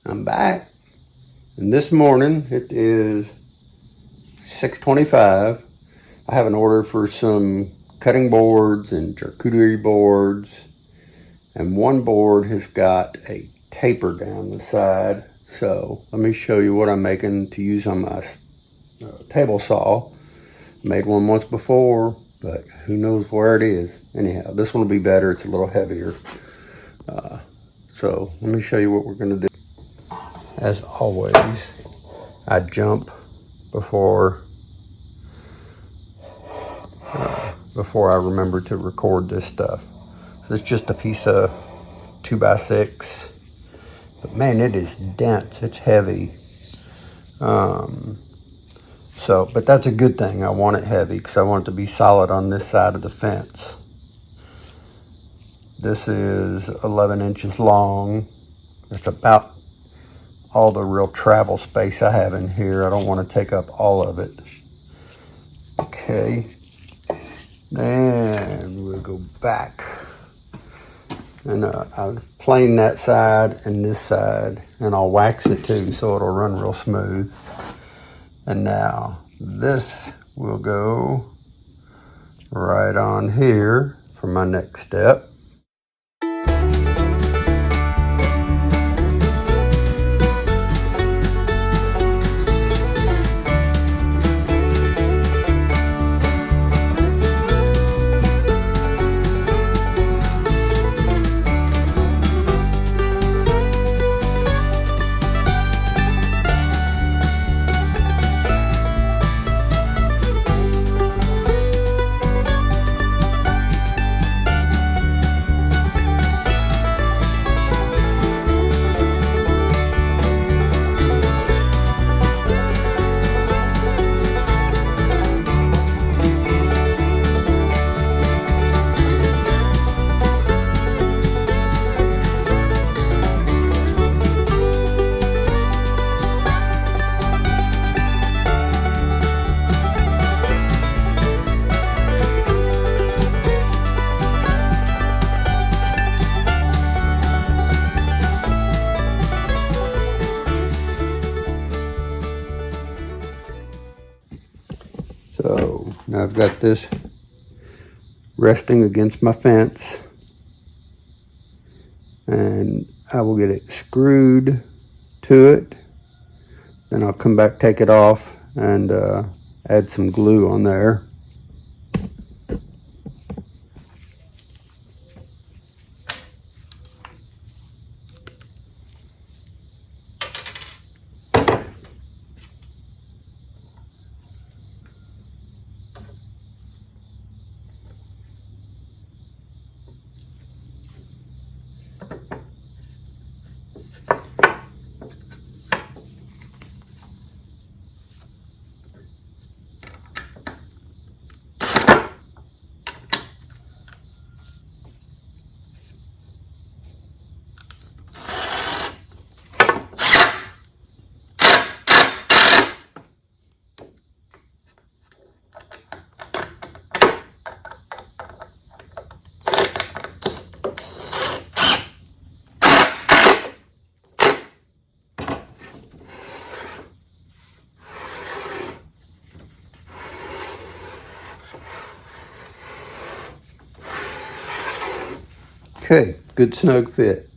I'm back, and this morning it is 6:25. I have an order for some cutting boards and charcuterie boards, and one board has got a taper down the side. So let me show you what I'm making to use on my table saw. Made one once before, but who knows where it is. Anyhow, this one will be better. It's a little heavier. So let me show you what we're going to do. As always, I jump before I remember to record this stuff. So it's just a piece of 2x6, but man, it is dense. It's heavy. But that's a good thing. I want it heavy because I want it to be solid on this side of the fence. This is 11 inches long. It's about all the real travel space I have in here. I don't want to take up all of it. Okay. Then we'll go back. And I'll plane that side and this side, and I'll wax it too so it'll run real smooth. And now this will go right on here for my next step. So now I've got this resting against my fence, and I will get it screwed to it. Then I'll come back, take it off, and add some glue on there. Okay, good snug fit.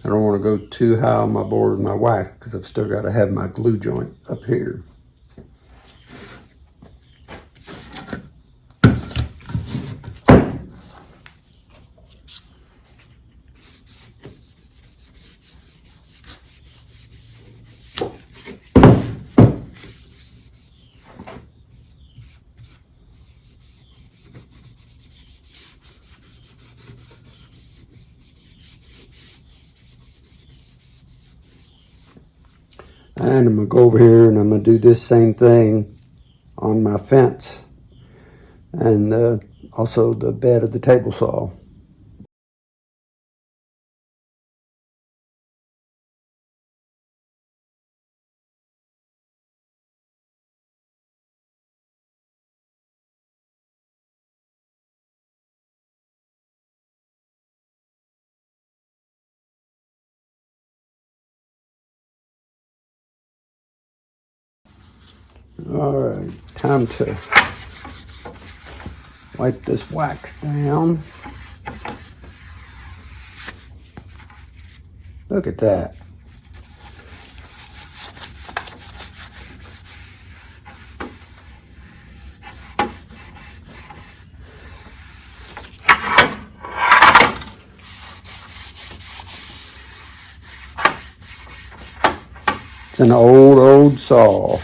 I don't want to go too high on my board with my wax because I've still got to have my glue joint up here. And I'm going to go over here and I'm going to do this same thing on my fence and also the bed of the table saw. All right, time to wipe this wax down. Look at that. It's an old saw.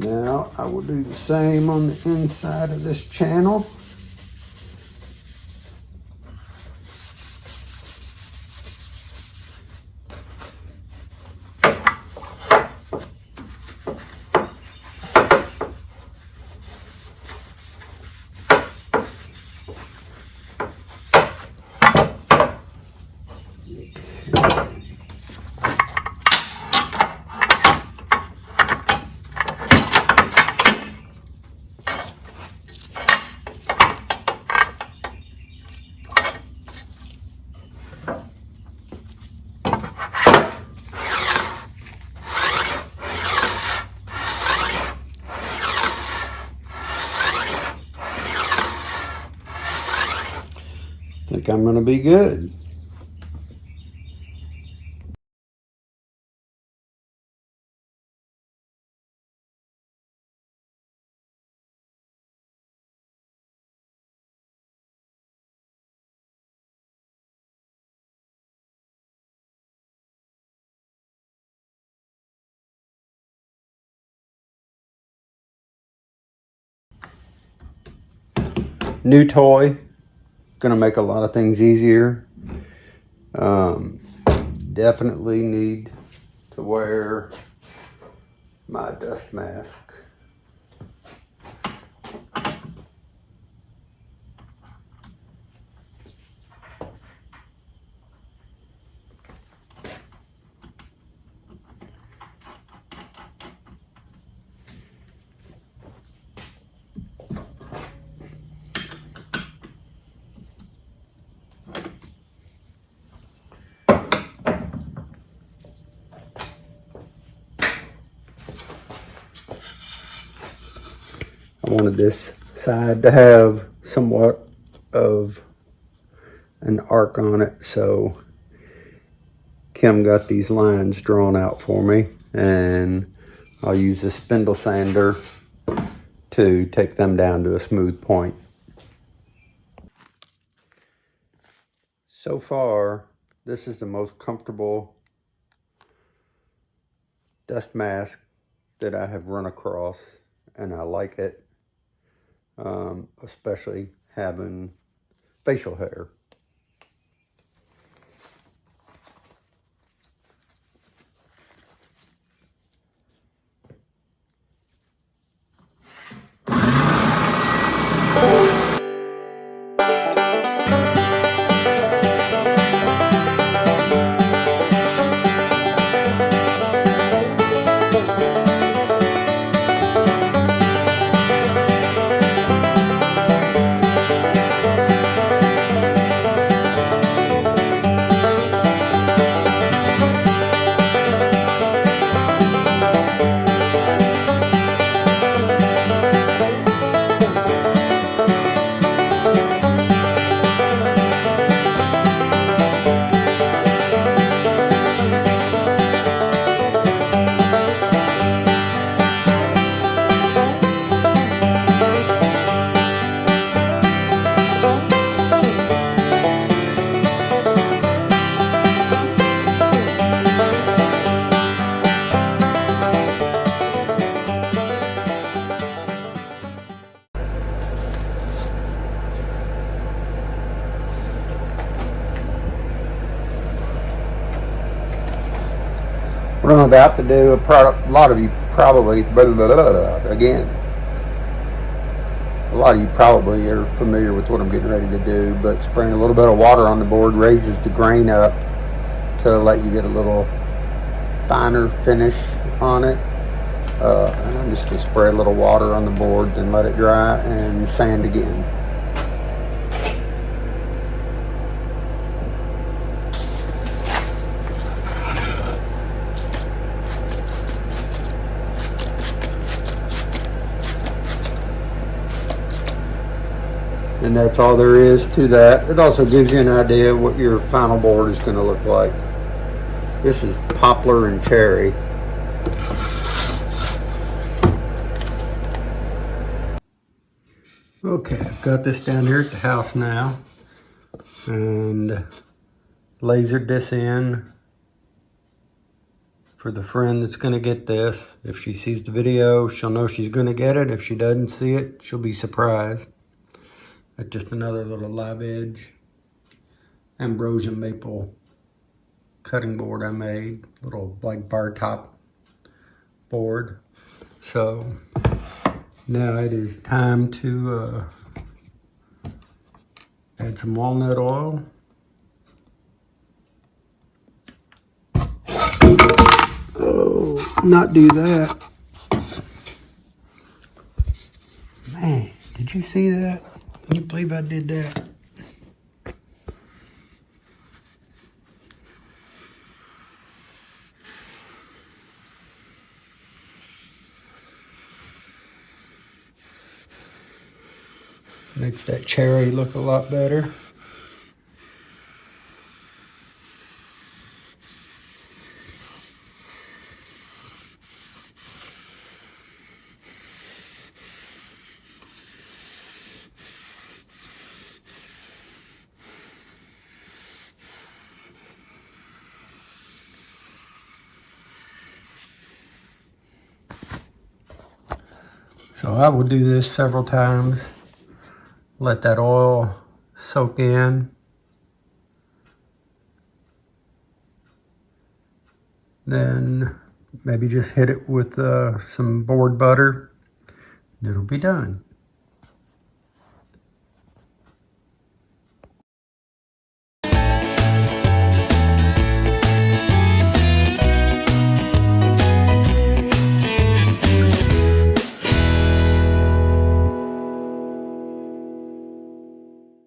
Now I will do the same on the inside of this channel. I think I'm going to be good. New toy, gonna make a lot of things easier. Definitely need to wear my dust mask. I wanted this side to have somewhat of an arc on it, so Kim got these lines drawn out for me, and I'll use a spindle sander to take them down to a smooth point. So far, this is the most comfortable dust mask that I have run across, and I like it. Especially having facial hair. What I'm about to do, a lot of you probably, again, a lot of you probably are familiar with what I'm getting ready to do, but spraying a little bit of water on the board raises the grain up to let you get a little finer finish on it. And I'm just going to spray a little water on the board, then let it dry and sand again. And that's all there is to that. It also gives you an idea of what your final board is going to look like. This is poplar and cherry. Okay, I've got this down here at the house now, and lasered this in for the friend that's going to get this. If she sees the video, she'll know she's going to get it. If she doesn't see it, she'll be surprised. That's just another little live edge ambrosia maple cutting board I made, little like bar top board. So now it is time to add some walnut oil. Oh, not do that. Man, did you see that? Can you believe I did that? Makes that cherry look a lot better. So I will do this several times. Let that oil soak in. Then maybe just hit it with some board butter. It'll be done.